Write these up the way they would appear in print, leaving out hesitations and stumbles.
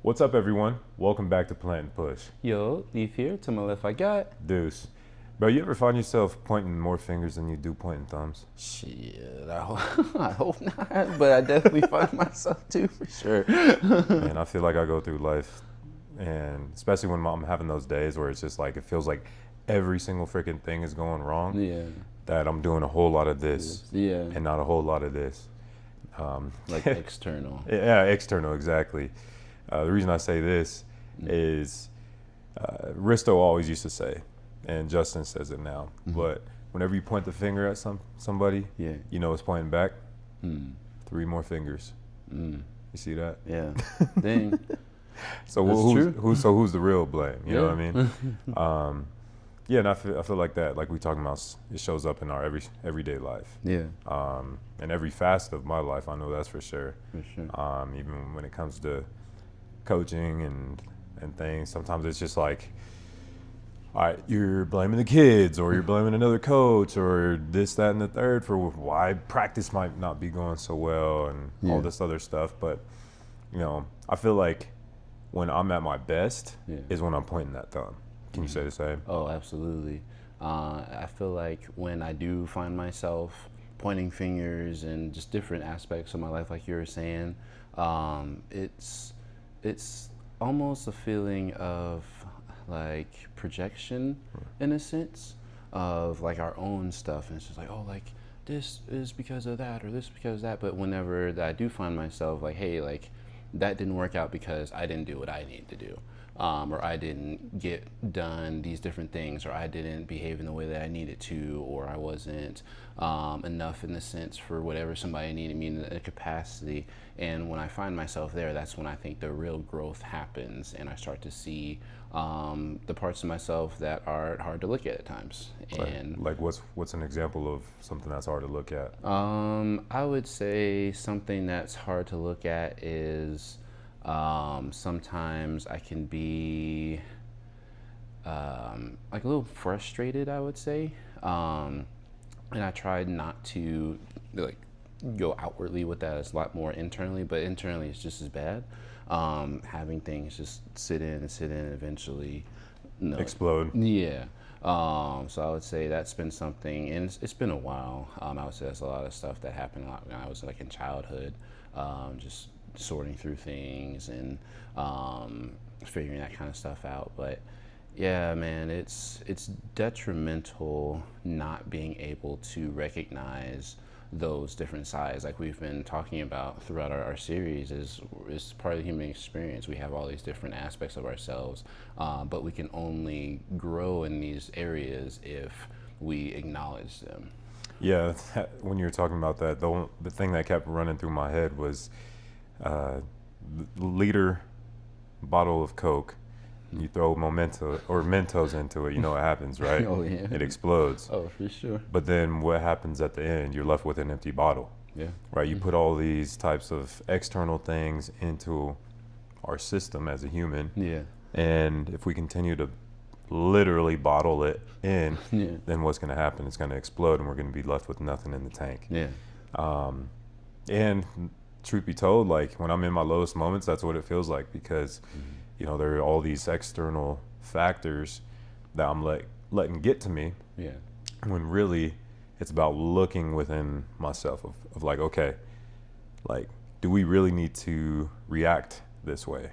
What's up, everyone? Welcome back to Plant and Push. Yo, Leaf here. To my left, I got. Deuce. Bro, you ever find yourself pointing more fingers than you do pointing thumbs? Shit, I hope not, but I definitely find myself too, for sure. And I feel like I go through life, and especially when I'm having those days where it's just like, it feels like every single freaking thing is going wrong, Yeah, that I'm doing a whole lot of this yeah, and not a whole lot of this. like external. Yeah, external, exactly. The reason I say this is Risto always used to say, and Justin says it now, but whenever you point the finger at somebody, Yeah. you know it's pointing back. Mm. 3 more fingers. Mm. You see that? Yeah. Dang. So That's true. who's the real blame? You know what I mean? Yeah. Yeah, and I feel like that, like we talking about, it shows up in our everyday life. Yeah, And every facet of my life, I know that's for sure. for sure. Even when it comes to coaching and things, sometimes it's just like, all right, you're blaming the kids, or you're blaming another coach, or this, that, and the third for why practice might not be going so well, and all Yeah. this other stuff. But I feel like when I'm at my best Yeah. is when I'm pointing that thumb. Can you say the same? Oh, absolutely. I feel like when I do find myself pointing fingers and just different aspects of my life, like you were saying, it's almost a feeling of like projection in a sense of like our own stuff, and it's just like, oh, like this is because of that or this is because of that. But whenever that I do find myself like, hey, like that didn't work out because I didn't do what I need to do, or I didn't get done these different things, or I didn't behave in the way that I needed to, or I wasn't enough in the sense for whatever somebody needed me in a capacity. And when I find myself there, that's when I think the real growth happens, and I start to see the parts of myself that are hard to look at times. And Like what's an example of something that's hard to look at? I would say something that's hard to look at is sometimes I can be like a little frustrated, I would say. And I tried not to like go outwardly with that. It's a lot more internally, but internally it's just as bad. Having things just sit in and eventually Explode. yeah. So I would say that's been something, and it's been a while. I would say that's a lot of stuff that happened a lot when I was like in childhood, just sorting through things and figuring that kind of stuff out. But yeah, man, it's detrimental not being able to recognize those different sides, like we've been talking about throughout our series, is part of the human experience. We have all these different aspects of ourselves, but we can only grow in these areas if we acknowledge them. Yeah, when you were talking about that, the thing that kept running through my head was liter bottle of Coke. You throw Mentos into it, you know what happens, right? Oh, yeah. It explodes. Oh, for sure. But then what happens at the end? You're left with an empty bottle, Yeah. right? You put all these types of external things into our system as a human, Yeah. and if we continue to literally bottle it in, Yeah. then what's going to happen? It's going to explode, and we're going to be left with nothing in the tank. Yeah. And truth be told, like when I'm in my lowest moments, that's what it feels like, because there are all these external factors that I'm letting get to me, Yeah. when really it's about looking within myself of like, okay, like, do we really need to react this way?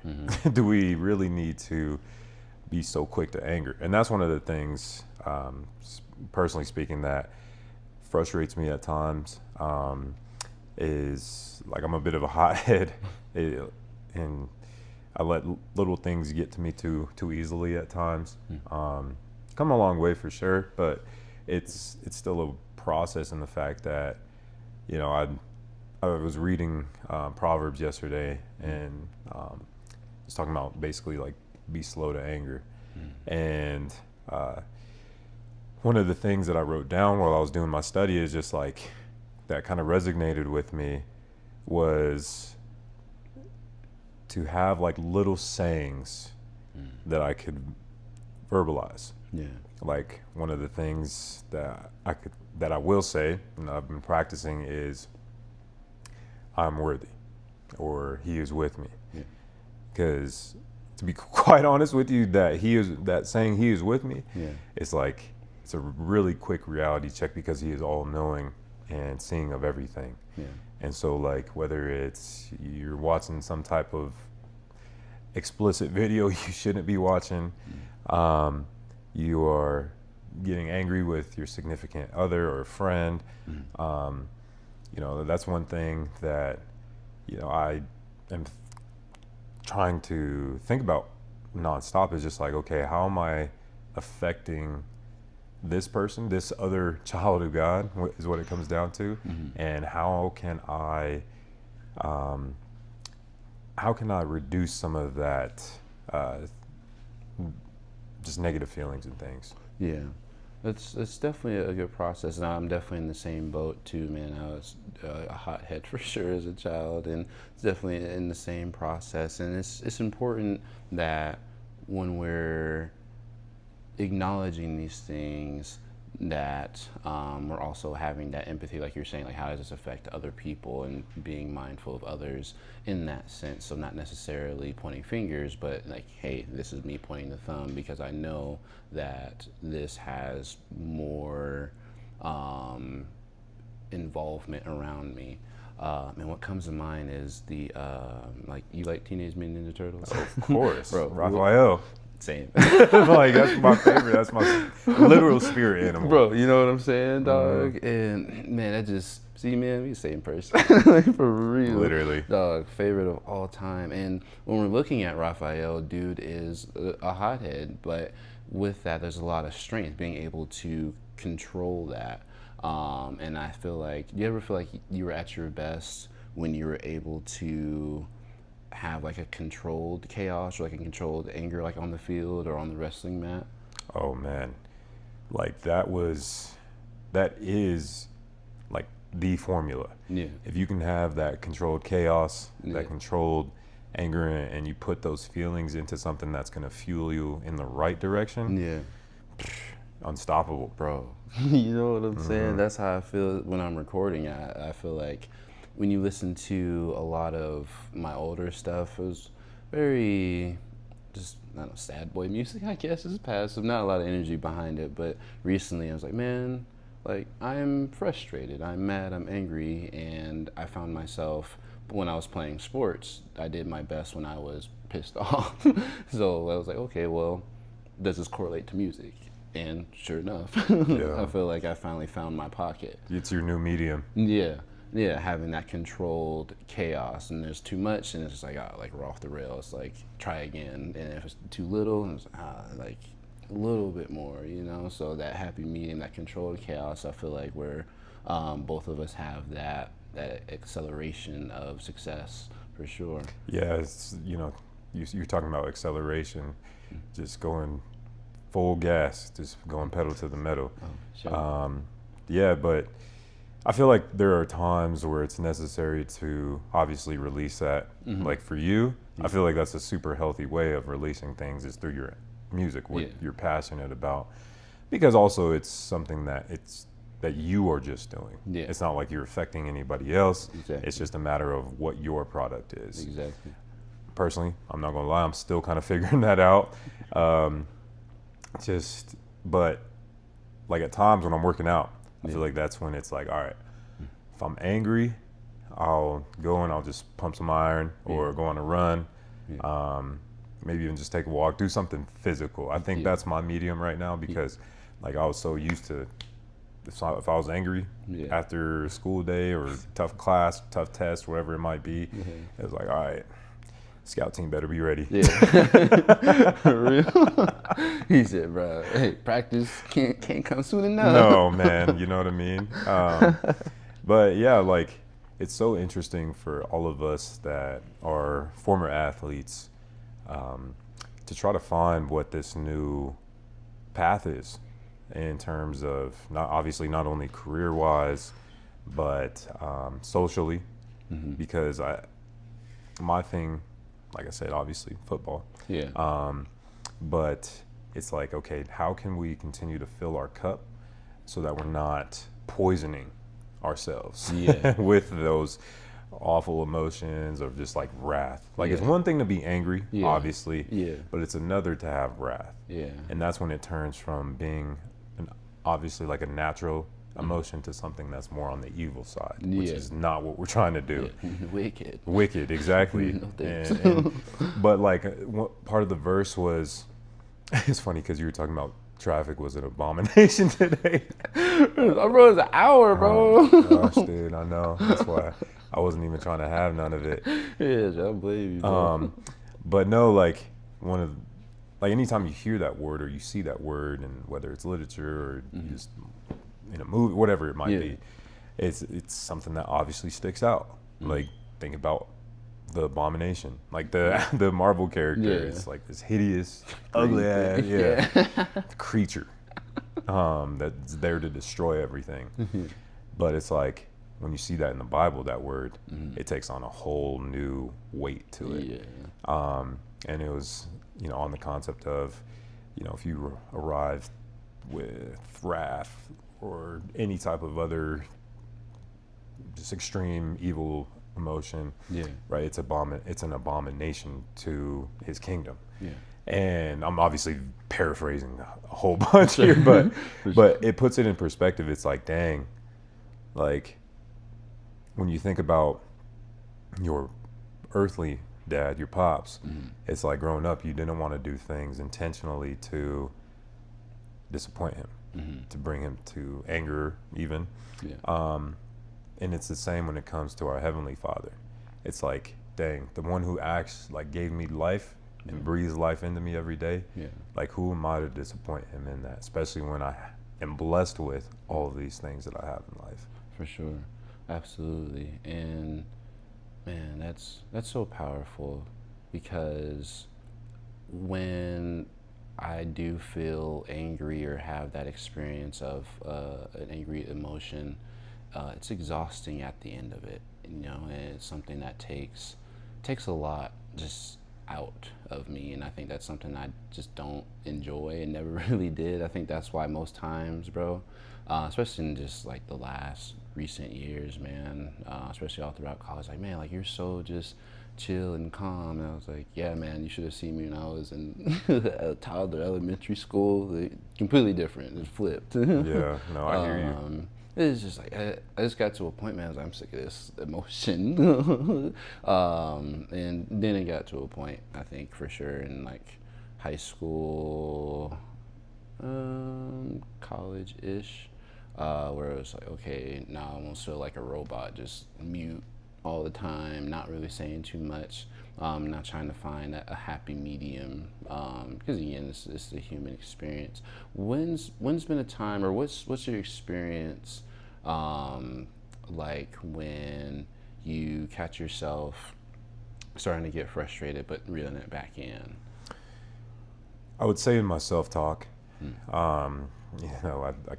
Do we really need to be so quick to anger? And that's one of the things, personally speaking, that frustrates me at times, is like I'm a bit of a hothead, and I let little things get to me too easily at times. Come a long way for sure, but it's still a process in the fact that I was reading Proverbs yesterday, and it's talking about basically like be slow to anger. And one of the things that I wrote down while I was doing my study is just like that kind of resonated with me, was to have like little sayings that I could verbalize. Yeah. Like one of the things that I will say, and I've been practicing, is I'm worthy, or he is with me. Yeah. because to be quite honest with you, that saying he is with me, Yeah. it's like it's a really quick reality check because he is all knowing and seeing of everything. Yeah. And so like whether it's you're watching some type of explicit video you shouldn't be watching, you are getting angry with your significant other or friend, you know, that's one thing that, you know, I am trying to think about nonstop is just like, okay, how am I affecting this person, this other child of God is what it comes down to, and how can I reduce some of that just negative feelings and things. Yeah, it's definitely a good process, and I'm definitely in the same boat too, man. I was a hothead for sure as a child, and it's definitely in the same process. And it's important that when we're acknowledging these things, that we're also having that empathy, like you're saying, like how does this affect other people, and being mindful of others in that sense. So not necessarily pointing fingers, but like, hey, this is me pointing the thumb because I know that this has more involvement around me. And what comes to mind is the like, you like Teenage Mutant Ninja Turtles? Of course, Bro, Raphael. Same. Like that's my favorite. That's my literal spirit animal. Bro, you know what I'm saying, dog? And man, that just, see, man, we the same person. Like, for real. Literally. Dog, favorite of all time. And when we're looking at Raphael, dude is a hothead, but with that, there's a lot of strength, being able to control that. And I feel like, do you ever feel like you were at your best when you were able to have like a controlled chaos or like a controlled anger, like on the field or on the wrestling mat? Oh man, like that is like the formula. Yeah. If you can have that controlled chaos, Yeah. that controlled anger, and you put those feelings into something that's going to fuel you in the right direction, Yeah. unstoppable. Bro, you know what I'm saying? That's how I feel when I'm recording. I feel like when you listen to a lot of my older stuff, it was very just, I don't know, sad boy music, I guess. It's passive, not a lot of energy behind it. But recently I was like, man, like, I'm frustrated, I'm mad, I'm angry. And I found myself, when I was playing sports, I did my best when I was pissed off. So I was like, okay, well, does this correlate to music? And sure enough, Yeah. I feel like I finally found my pocket. It's your new medium. Yeah, having that controlled chaos, and there's too much, and it's just like, like we're off the rails. Like, try again, and if it's too little, it's like a little bit more, you know. So that happy medium, that controlled chaos, I feel like we're both of us have that acceleration of success for sure. Yeah, it's, you know, you're talking about acceleration, just going full gas, just going pedal to the metal. Oh, sure. Yeah, but I feel like there are times where it's necessary to obviously release that. Like for you, I feel like that's a super healthy way of releasing things is through your music, what you're passionate about, because also it's something that you are just doing. Yeah. It's not like you're affecting anybody else. Exactly. It's just a matter of what your product is. Exactly. Personally, I'm not gonna lie, I'm still kind of figuring that out. But like at times when I'm working out, I feel like that's when it's like, all right, if I'm angry, I'll go and I'll just pump some iron or go on a run. Maybe even just take a walk, do something physical. I think that's my medium right now because like I was so used to, if I was angry after a school day or tough class, tough test, whatever it might be, it was like, all right, scout team better be ready. Yeah. For real? He said, bro, hey, practice can't come soon enough. No, man, you know what I mean? But yeah, like it's so interesting for all of us that are former athletes to try to find what this new path is in terms of not only career-wise, but socially, because my thing, like I said, obviously football. Yeah. But it's like, okay, how can we continue to fill our cup so that we're not poisoning ourselves with those awful emotions of just like wrath. Like it's Yeah. one thing to be angry, Yeah. obviously, Yeah. but it's another to have wrath. Yeah. And that's when it turns from being obviously like a natural emotion to something that's more on the evil side, which Yeah. is not what we're trying to do. Yeah. Wicked. Wicked, exactly. No thanks. But like what part of the verse was, it's funny because you were talking about traffic was an abomination today. Bro, it's an hour, bro. Gosh, dude, I know. That's why I wasn't even trying to have none of it. Yeah, I don't blame you, bro. But no, like like anytime you hear that word or you see that word, and whether it's literature or just in a movie, whatever it might be, it's something that obviously sticks out. Like think about the abomination, like the Marvel character. Yeah. It's like this hideous, ugly ass, creature that's there to destroy everything. But it's like when you see that in the Bible, that word, it takes on a whole new weight to it. Yeah. And it was, on the concept of, if you arrive with wrath or any type of other just extreme evil emotion, Yeah. right? It's an abomination to his kingdom. Yeah. And I'm obviously paraphrasing a whole bunch here, but it puts it in perspective. It's like, dang, like when you think about your earthly dad, your pops, it's like growing up, you didn't want to do things intentionally to disappoint him, to bring him to anger even. Yeah. And it's the same when it comes to our Heavenly Father. It's like, dang, the one who acts like gave me life and breathes life into me every day. Yeah. Like, who am I to disappoint him in that? Especially when I am blessed with all of these things that I have in life. For sure. Absolutely. And man, that's so powerful, because when I do feel angry or have that experience of an angry emotion, it's exhausting at the end of it, and it's something that takes a lot just out of me, and I think that's something I just don't enjoy and never really did. I think that's why most times, bro, especially in just like the last recent years, man, especially all throughout college, like, man, like you're so just chill and calm. And I was like, yeah, man, you should have seen me when I was in a toddler elementary school. Completely different. It flipped. Yeah, no, I hear you. It's just like I just got to a point, man. I was like, I'm sick of this emotion. And then it got to a point, I think, for sure, in like high school, college-ish, where it was like, okay, now I almost feel like a robot, just mute all the time, not really saying too much, not trying to find a happy medium, because again, it's the human experience. When's been a time, or what's your experience like when you catch yourself starting to get frustrated but reeling it back in? I would say in my self-talk, I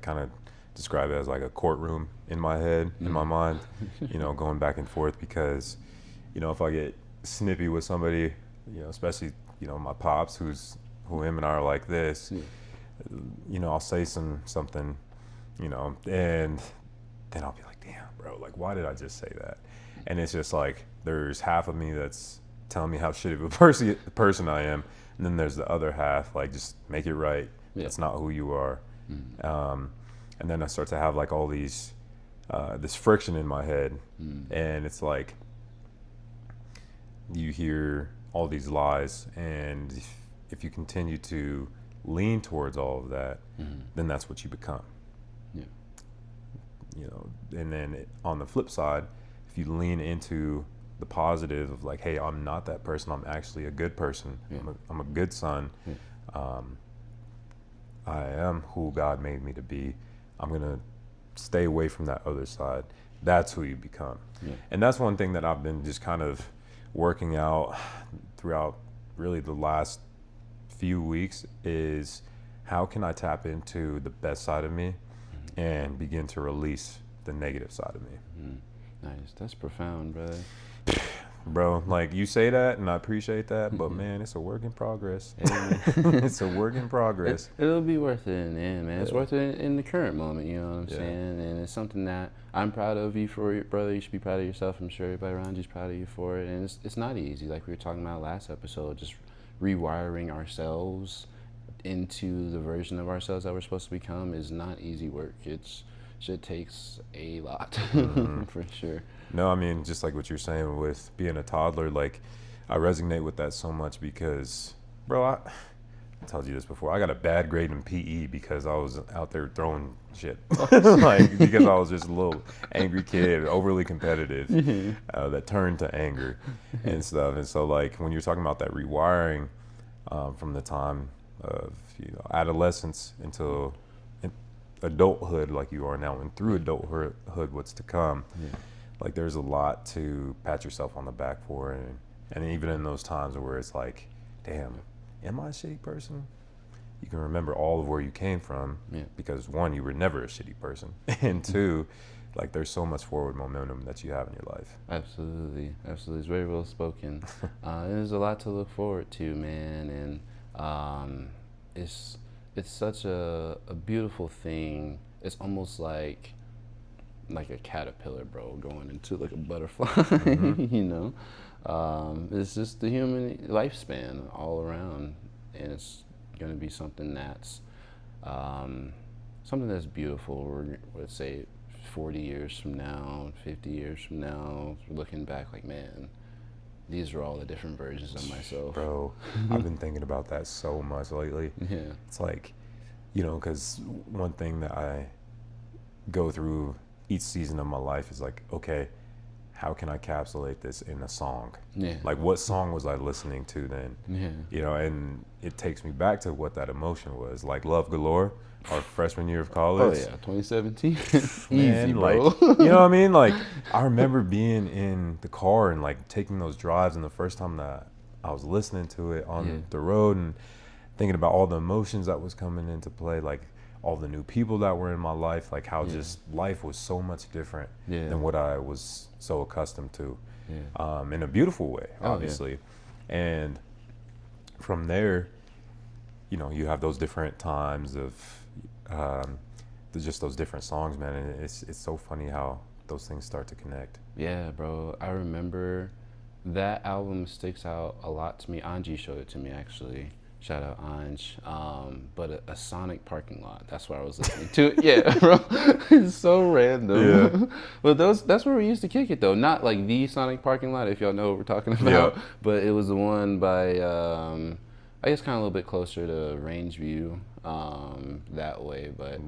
kind of describe it as like a courtroom in my head, in my mind, going back and forth, because, if I get snippy with somebody, especially, my pops, who him and I are like this, I'll say something, and then I'll be like, damn, bro, like, why did I just say that? And it's just like, there's half of me that's telling me how shitty of a person I am, and then there's the other half, like, just make it right. Yeah. That's not who you are. And then I start to have like all these, this friction in my head, and it's like, you hear all these lies, and if you continue to lean towards all of that, then that's what you become. Yeah. And then on the flip side, if you lean into the positive of like, hey, I'm not that person, I'm actually a good person, I'm a good son, I am who God made me to be, I'm gonna stay away from that other side. That's who you become. And that's one thing that I've been just kind of working out throughout really the last few weeks, is how can I tap into the best side of me and begin to release the negative side of me. Nice. That's profound, brother. bro. Like you say that, and I appreciate that, but man, it's a work in progress. It's a work in progress. It'll be worth it in the end, man. It's Yeah. worth it in the current moment, you know what I'm Yeah. saying? And it's something that I'm proud of you for, your brother. You should be proud of yourself. I'm sure everybody around you's proud of you for it. And it's not easy, like we were talking about last episode, just rewiring ourselves into the version of ourselves that we're supposed to become is not easy work. It's shit takes a lot, for sure. No, I mean, just like what you're saying with being a toddler, like I resonate with that so much because, bro, I told you this before. I got a bad grade in PE because I was out there throwing shit, like because I was just a little angry kid, overly competitive, that turned to anger and stuff. And so, like when you're talking about that rewiring from the time of adolescence until adulthood, like you are now, and through adulthood, what's to come. Yeah. Like there's a lot to pat yourself on the back for, and even in those times where it's like, damn, am I a shitty person? You can remember all of where you came from, because one, you were never a shitty person, and two, like there's so much forward momentum that you have in your life. Absolutely, absolutely. It's very well spoken. There's a lot to look forward to, man, and it's such a beautiful thing. It's almost like a caterpillar, bro, going into like a butterfly. You know, it's just the human lifespan all around, and it's gonna be something that's beautiful. Or let's say 40 years from now, 50 years from now, looking back like, man, these are all the different versions of myself. Bro, I've been thinking about that so much lately. Yeah. It's like, because one thing that I go through each season of my life is like, okay, how can I encapsulate this in a song? Yeah. Like, what song was I listening to then? Yeah. And it takes me back to what that emotion was. Like Love Galore, our freshman year of college. Oh yeah, 2017. Man, Easy, bro. like, you know what I mean? Like, I remember being in the car and like taking those drives, and the first time that I was listening to it on the road and thinking about all the emotions that was coming into play, like all the new people that were in my life, like how just life was so much different than what I was so accustomed to, in a beautiful way, obviously. And from there, you have those different times of just those different songs, man, and it's so funny how those things start to connect. Yeah, bro. I remember that album sticks out a lot to me. Anji showed it to me, actually. Shout out Anj. But a Sonic parking lot. That's where I was listening to it. Yeah, bro. It's so random. Yeah. But that's where we used to kick it, though. Not like the Sonic parking lot, if y'all know what we're talking about. But it was the one by, I guess, kind of a little bit closer to Rangeview, that way. But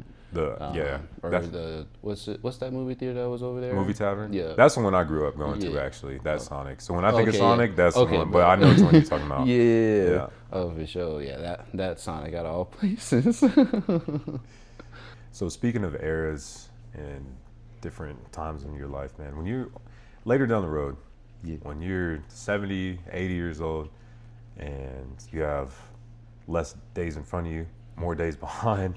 what's that movie theater that was over there? Movie Tavern? Yeah. That's the one I grew up going to, actually. That's Sonic. So when I think of Sonic, that's the one. But I know which one you're talking about. Yeah. Oh, for sure. Yeah, that Sonic got all places. So speaking of eras and different times in your life, man, when you're later down the road, when you're 70, 80 years old, and you have less days in front of you, more days behind,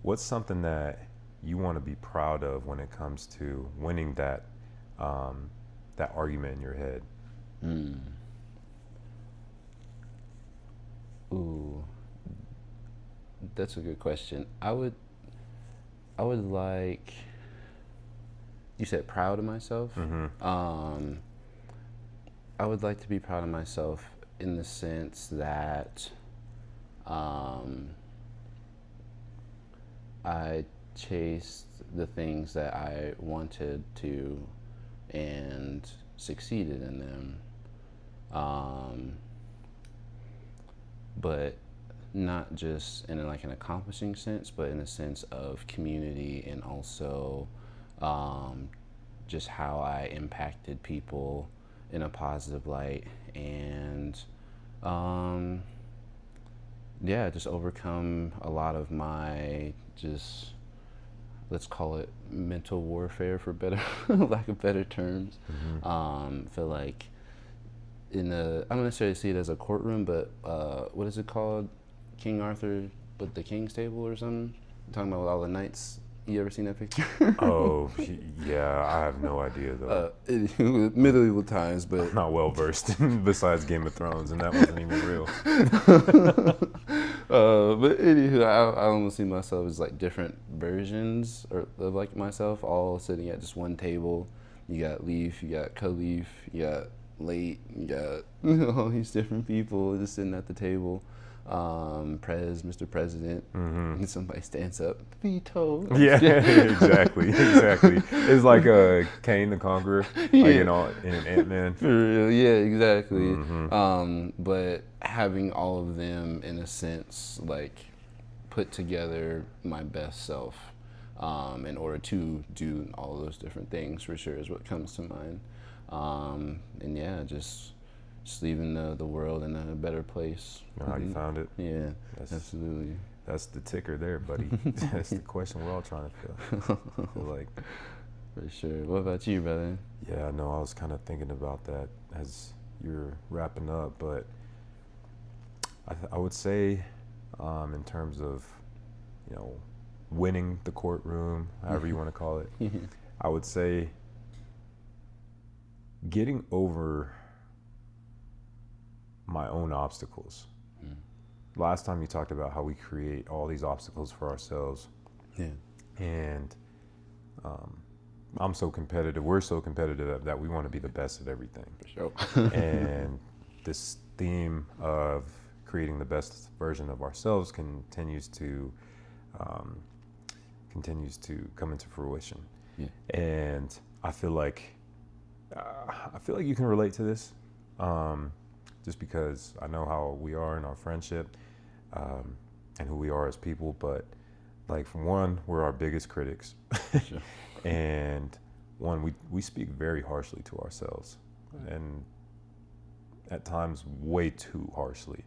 what's something that you want to be proud of when it comes to winning that argument in your head? Ooh, that's a good question. I would like. You said proud of myself. I would like to be proud of myself in the sense that I chased the things that I wanted to and succeeded in them. But not just in like an accomplishing sense, but in a sense of community, and also just how I impacted people in a positive light, and just overcome a lot of my let's call it mental warfare, for better lack of better terms. Feel like I don't necessarily see it as a courtroom, but what is it called? King Arthur with the King's Table or something? I'm talking about all the knights You ever seen that picture? Oh, yeah, I have no idea though. Medieval times, but I'm not well versed besides Game of Thrones, and that wasn't even real. but anywho, I almost see myself as like different versions of like myself, all sitting at just one table. You got Leaf, you got Khalif, you got Late, you got all these different people just sitting at the table. Mr. President, and somebody stands up, veto. Yeah, exactly. It's like Kane the Conqueror, like in Ant-Man. For real, yeah, exactly. But having all of them, in a sense, like put together my best self, in order to do all of those different things, for sure, is what comes to mind. And yeah, just leaving the world in a better place. You know how you found it? Yeah, absolutely. That's the ticker there, buddy. That's the question we're all trying to feel like. For sure. What about you, brother? Yeah, no, I was kind of thinking about that as you're wrapping up, but I would say, in terms of, winning the courtroom, however you want to call it, I would say getting over my own obstacles. Last time you talked about how we create all these obstacles for ourselves. Yeah. And I'm so competitive. We're so competitive that we want to be the best at everything. For sure. And this theme of creating the best version of ourselves continues to come into fruition. Yeah. And I feel like you can relate to this, just because I know how we are in our friendship, and who we are as people. But like, for one, we're our biggest critics. Sure. And one, we speak very harshly to ourselves, and at times way too harshly.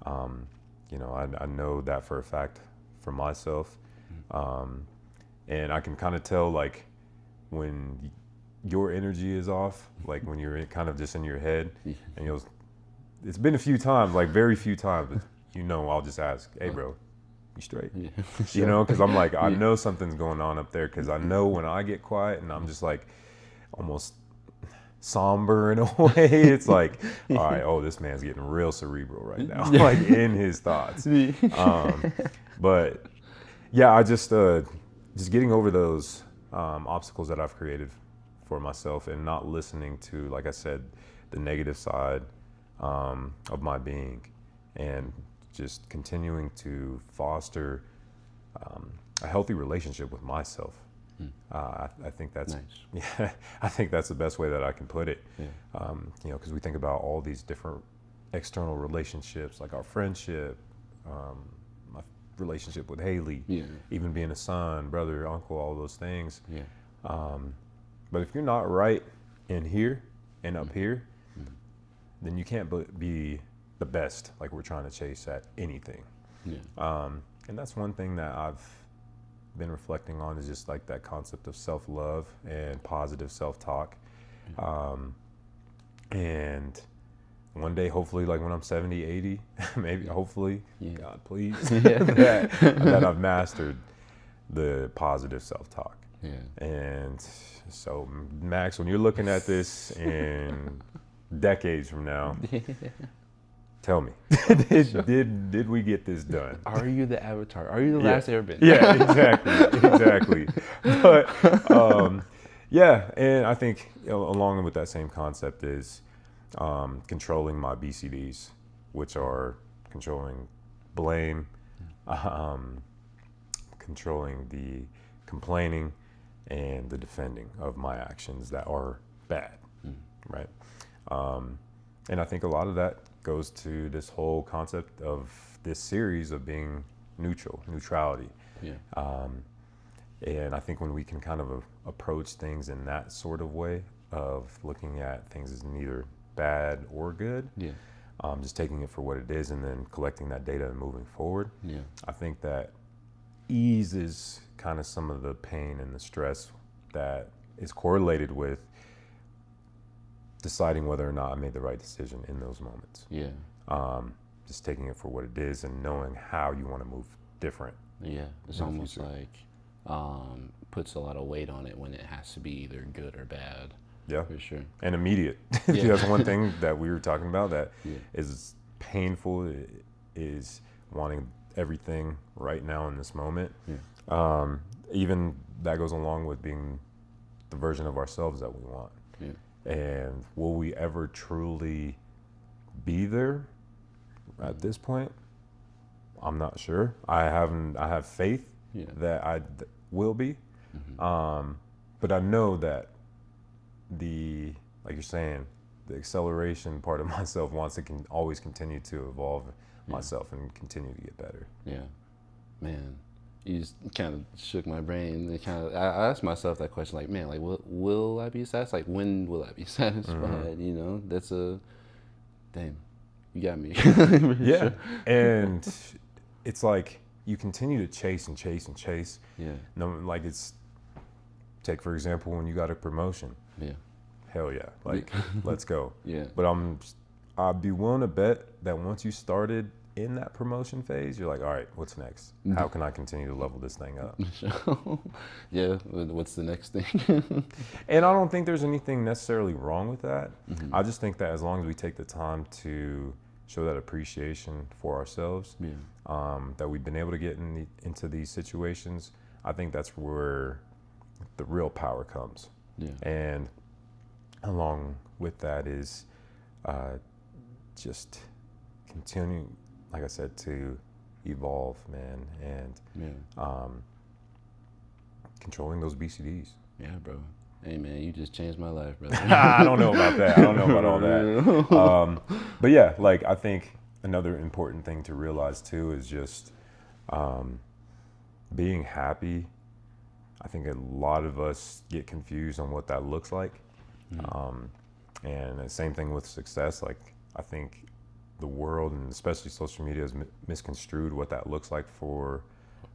I know that for a fact for myself. And I can kind of tell, like, when your energy is off, like when you're kind of just in your head, and it's been a few times, like very few times, but I'll just ask, hey bro, you straight? Yeah. Because I'm like, I know something's going on up there, because I know when I get quiet and I'm just like almost somber in a way, it's like, all right, this man's getting real cerebral right now, like in his thoughts. But yeah, I just getting over those obstacles that I've created for myself, and not listening to, like I said, the negative side of my being, and just continuing to foster a healthy relationship with myself. I think that's nice. Yeah. I think that's the best way that I can put it. Yeah. Because we think about all these different external relationships, like our friendship, my relationship with Haley, even being a son, brother, uncle, all those things. Yeah. But if you're not right in here and up here, then you can't be the best, like we're trying to chase at anything. Yeah. And that's one thing that I've been reflecting on, is just like that concept of self-love and positive self-talk. And one day, hopefully, like when I'm 70, 80, maybe, hopefully, God, please, that I've mastered the positive self-talk. Yeah. And so, Max, when you're looking at this in decades from now, tell me, did we get this done? Are you the Avatar? Are you the last Airbender? Yeah, exactly. But and I think along with that same concept is controlling my BCDs, which are controlling blame, controlling the complaining, and the defending of my actions that are bad, right? And I think a lot of that goes to this whole concept of this series of being neutrality. Yeah. And I think when we can kind of approach things in that sort of way, of looking at things as neither bad or good, just taking it for what it is, and then collecting that data and moving forward, I think that eases kind of some of the pain and the stress that is correlated with deciding whether or not I made the right decision in those moments. Just taking it for what it is, and knowing how you want to move different. It's almost like puts a lot of weight on it when it has to be either good or bad. Yeah, For sure. and immediate. Yeah. That's one thing that we were talking about that Yeah. is painful, is wanting everything right now in this moment. Yeah. Even that goes along with being the version of ourselves that we want. Yeah. And will we ever truly be there at this point? I'm not sure. I have faith Yeah. that I will be. But I know that like you're saying, the acceleration part of myself wants to always continue to evolve myself and continue to get better. Yeah, man, you just kind of shook my brain. I asked myself that question, like, man, like, will I be satisfied? Like, when will I be satisfied? You know, that's damn, you got me. Yeah, sure. and it's like you continue to chase and chase and chase. Yeah. No, like take for example when you got a promotion. Yeah. Hell yeah, like let's go. Yeah. But I'd be willing to bet that once you started in that promotion phase, you're like, all right, what's next? How can I continue to level this thing up? Yeah, what's the next thing? And I don't think there's anything necessarily wrong with that. I just think that as long as we take the time to show that appreciation for ourselves, that we've been able to get into these situations, I think that's where the real power comes. Yeah. And along with that is just continuing, like I said, to evolve, man, and controlling those BCDs. Yeah, bro. Hey, man, you just changed my life, brother. I don't know about that. I don't know about all that. But yeah, like I think another important thing to realize too is just being happy. I think a lot of us get confused on what that looks like. And the same thing with success. Like I think the world and especially social media has misconstrued what that looks like for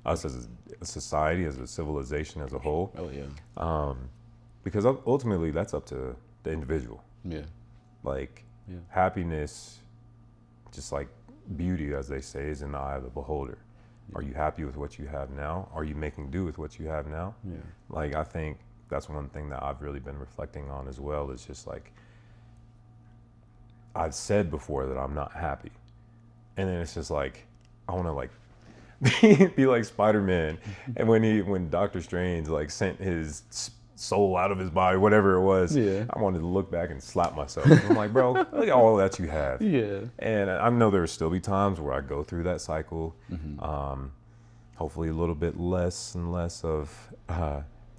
us as a society, as a civilization as a whole. Oh yeah. Because ultimately that's up to the individual. Yeah. Like Yeah. happiness, just like beauty, as they say, is in the eye of the beholder. Are you happy with what you have now? Are you making do with what you have now? Yeah. Like, I think that's one thing that I've really been reflecting on as well, is just like, I've said before that I'm not happy. And then it's just like, I want to like be like Spider-Man. And when Doctor Strange like sent his soul out of his body, whatever it was, Yeah. I wanted to look back and slap myself. I'm like, bro, look at all that you have. Yeah. And I know there'll still be times where I go through that cycle. Hopefully a little bit less and less of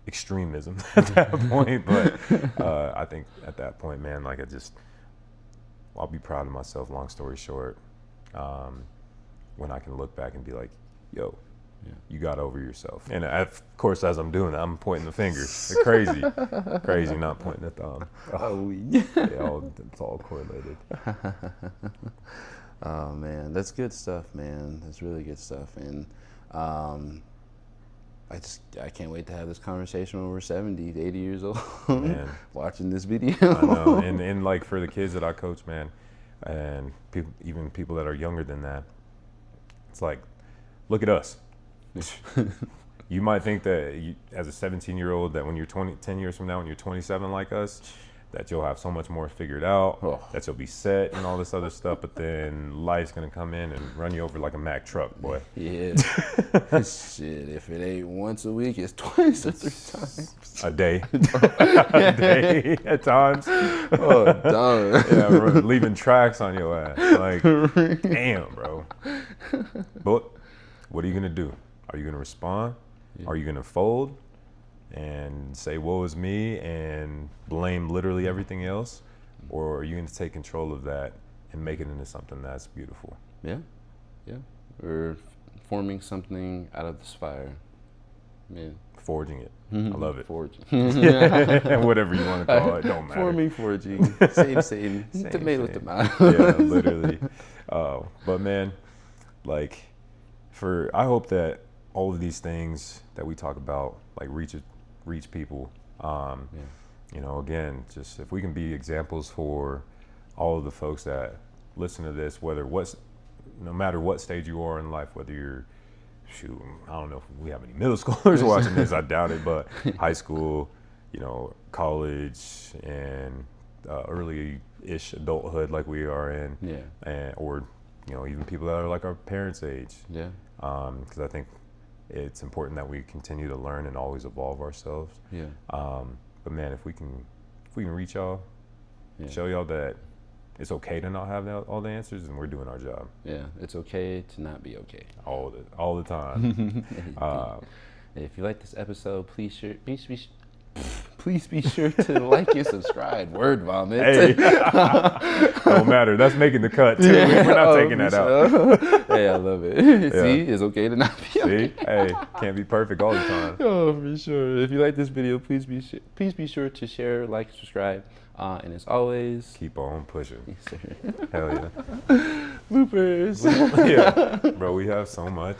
extremism at that point. But I think at that point, man, like I'll be proud of myself, long story short, when I can look back and be like, yo, you got over yourself. And of course, as I'm doing that, I'm pointing the finger. Crazy, not pointing the thumb. Oh, yeah. It's all correlated. Oh man, that's good stuff, man. That's really good stuff. And I can't wait to have this conversation when we're 70, 80 years old, Man. watching this video. I know, and like for the kids that I coach, man, and even people that are younger than that, it's like, look at us. You might think that as a 17-year-old, that when you're 10 years from now, when you're 27 like us, that you'll have so much more figured out, that you'll be set and all this other stuff, but then life's gonna come in and run you over like a Mack truck, boy. Yeah. Shit, if it ain't once a week, it's twice or 3 times. A day. A day at times. Oh, done. Yeah, leaving tracks on your ass. Like, damn, bro. But what are you gonna do? Are you gonna respond? Yeah. Are you gonna fold and say, woe is me, and blame literally everything else? Or are you going to take control of that and make it into something that's beautiful? Yeah, yeah. We're forming something out of this fire. Man. Forging it. I love it. Forging. Whatever you want to call it, don't matter. Forming, forging, same. Tomato. Yeah, literally. But man, like, I hope that all of these things that we talk about, like, reach people. You know, again, just if we can be examples for all of the folks that listen to this, no matter what stage you are in life, whether you're shoot, I don't know if we have any middle schoolers watching this. I doubt it, but high school, college, and early-ish adulthood like we are in, or even people that are like our parents' age. Yeah. Because I think it's important that we continue to learn and always evolve ourselves. Yeah. But man, if we can reach y'all, show y'all that it's okay to not have all the answers, and we're doing our job. Yeah, it's okay to not be okay. All the time. If you like this episode, please be sure to like and subscribe. Word vomit. Hey, don't matter. That's making the cut too. We're not taking that out. Hey, I love it. See, it's okay to not be okay. See, hey, can't be perfect all the time. Oh, for sure. If you like this video, please be sure to share, like, subscribe, and as always, keep on pushing. Yes, sir. Hell yeah. Bloopers. Yeah, bro, we have so much.